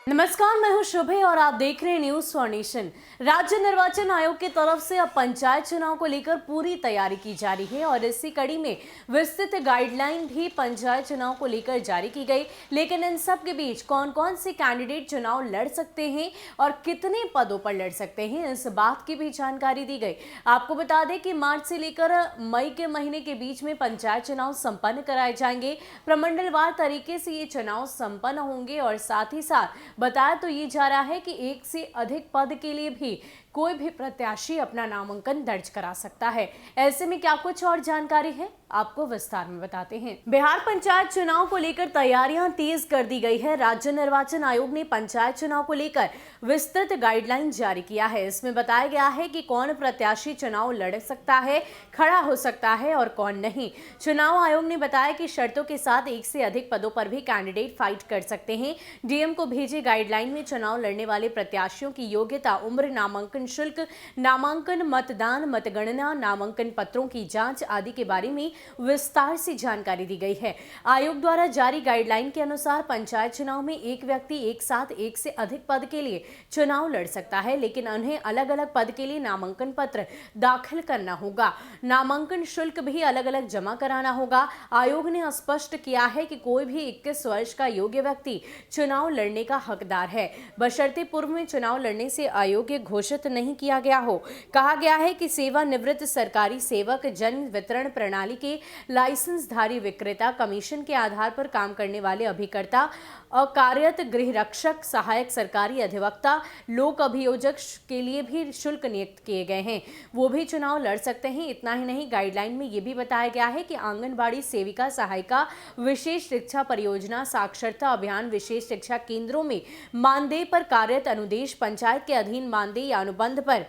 नमस्कार, मैं हूं शुभे और आप देख रहे हैं न्यूज फॉर नेशन। राज्य निर्वाचन आयोग की तरफ से अब पंचायत चुनाव को लेकर पूरी तैयारी की जा रही है और इसी कड़ी में विस्तृत गाइडलाइन भी पंचायत चुनाव को लेकर जारी की गई। लेकिन इन सब के बीच कौन कौन से कैंडिडेट चुनाव लड़ सकते हैं और कितने पदों पर लड़ सकते हैं, इस बात की भी जानकारी दी गई। आपको बता दें कि मार्च से लेकर मई के महीने के बीच में पंचायत चुनाव संपन्न कराए जाएंगे। प्रमंडलवार तरीके से ये चुनाव संपन्न होंगे और साथ ही साथ बताया तो ये जा रहा है कि एक से अधिक पद के लिए भी कोई भी प्रत्याशी अपना नामांकन दर्ज करा सकता है। ऐसे में क्या कुछ और जानकारी है, आपको विस्तार में बताते हैं। बिहार पंचायत चुनाव को लेकर तैयारियां तेज कर दी गई है। राज्य निर्वाचन आयोग ने पंचायत चुनाव को लेकर विस्तृत गाइडलाइन जारी किया है। इसमें बताया गया है कि कौन प्रत्याशी चुनाव लड़ सकता है, खड़ा हो सकता है और कौन नहीं। चुनाव आयोग ने बताया कि शर्तों के साथ एक से अधिक पदों पर भी कैंडिडेट फाइट कर सकते हैं। डीएम को भेजे गाइडलाइन में चुनाव लड़ने वाले प्रत्याशियों की योग्यता, उम्र, नामांकन शुल्क, नामांकन, मतदान, मतगणना, नामांकन पत्रों की जांच आदि के बारे में विस्तार से जानकारी दी गई है। आयोग द्वारा जारी गाइडलाइन के अनुसार पंचायत चुनाव में एक व्यक्ति एक साथ एक से अधिक पद के लिए चुनाव लड़ सकता है, लेकिन उन्हें अलग अलग पद के लिए नामांकन पत्र दाखिल करना होगा। नामांकन शुल्क भी अलग अलग जमा कराना होगा। आयोग ने स्पष्ट किया है कि कोई भी 21 वर्ष का योग्य व्यक्ति चुनाव लड़ने का हकदार है, बशर्ते पूर्व में चुनाव लड़ने से अयोग्य घोषित नहीं किया गया हो। कहा गया है कि सेवानिवृत्त सरकारी सेवक, जन वितरण प्रणाली के लाइसेंसधारी विक्रेता, कमीशन के आधार पर काम करने वाले अभिकर्ता, अकार्यत गृह रक्षक, सहायक सरकारी अधिवक्ता, लोक अभियोजक के लिए भी शुल्क नियुक्त किए गए हैं, वो भी चुनाव लड़ सकते हैं। इतना ही नहीं, गाइडलाइन में यह भी बताया गया है कि आंगनबाड़ी सेविका, सहायिका, विशेष शिक्षा परियोजना, साक्षरता अभियान, विशेष शिक्षा केंद्रों में मानदेय पर कार्यरत अनुदेश, पंचायत के अधीन मानदेय या अनुबंध पर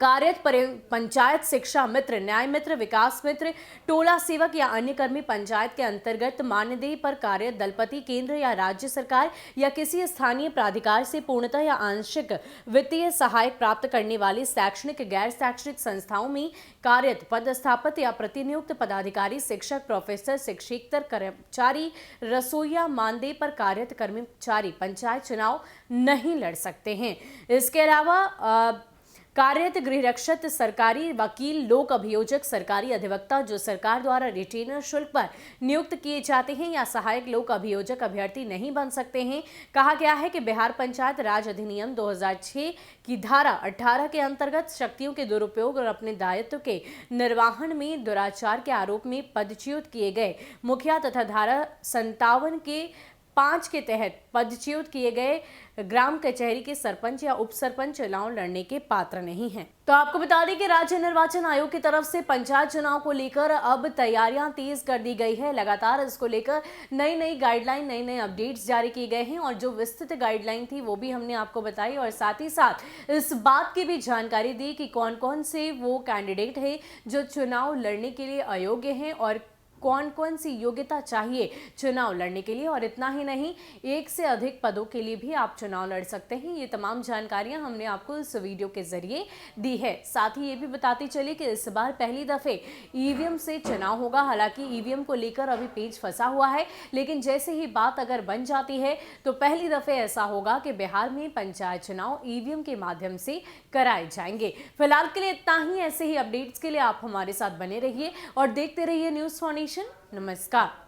कार्यरत पंचायत शिक्षा मित्र, न्याय मित्र, विकास मित्र, टोला सेवक या अन्य कर्मी पंचायत के अंतर्गत मानदेय पर कार्यरत दलपति, केंद्र या राज्य सरकार या किसी स्थानीय प्राधिकार से पूर्णतः या आंशिक वित्तीय सहायता प्राप्त करने वाली शैक्षणिक, गैर शैक्षणिक संस्थाओं में कार्यरत पदस्थापित या प्रतिनियुक्त पदाधिकारी, शिक्षक, प्रोफेसर, शिक्षकेतर कर्मचारी, रसोईया, मानदेय पर कार्यरत कर्मचारी पंचायत चुनाव नहीं लड़ सकते हैं। इसके अलावा कार्यरत गृह रक्षक, सरकारी वकील, लोक अभियोजक, सरकारी अधिवक्ता जो सरकार द्वारा रिटेनर शुल्क पर नियुक्त किए जाते हैं या सहायक लोक अभियोजक अभ्यर्थी नहीं बन सकते हैं। कहा गया है कि बिहार पंचायत राज अधिनियम 2006 की धारा 18 के अंतर्गत शक्तियों के दुरुपयोग और अपने दायित्व के निर्वहन में दुराचार के आरोप में पदच्युत किए गए मुखिया तथा धारा 57 के 5 के तहत पदच्युत किए गए ग्राम कचहरी के सरपंच या उप सरपंच चुनाव लड़ने के पात्र नहीं हैं। तो आपको बता दें कि राज्य निर्वाचन आयोग की तरफ से पंचायत चुनाव को लेकर अब तैयारियां तेज कर दी गई है। लगातार इसको लेकर नई नई गाइडलाइन, नई नई अपडेट्स जारी किए गए हैं और जो विस्तृत गाइडलाइन थी वो भी हमने आपको बताई और साथ ही साथ इस बात की भी जानकारी दी कि कौन कौन से वो कैंडिडेट है जो चुनाव लड़ने के लिए अयोग्य हैं और कौन कौन सी योग्यता चाहिए चुनाव लड़ने के लिए। और इतना ही नहीं, एक से अधिक पदों के लिए भी आप चुनाव लड़ सकते हैं। ये तमाम जानकारियां हमने आपको इस वीडियो के जरिए दी है। साथ ही ये भी बताती चली कि इस बार पहली दफे ईवीएम से चुनाव होगा। हालांकि ईवीएम को लेकर अभी पेच फंसा हुआ है, लेकिन जैसे ही बात अगर बन जाती है तो पहली दफे ऐसा होगा कि बिहार में पंचायत चुनाव ईवीएम के माध्यम से कराए जाएंगे। फिलहाल के लिए इतना ही। ऐसे ही अपडेट्स के लिए आप हमारे साथ बने रहिए और देखते रहिए न्यूज फॉर नेशन। नमस्कार।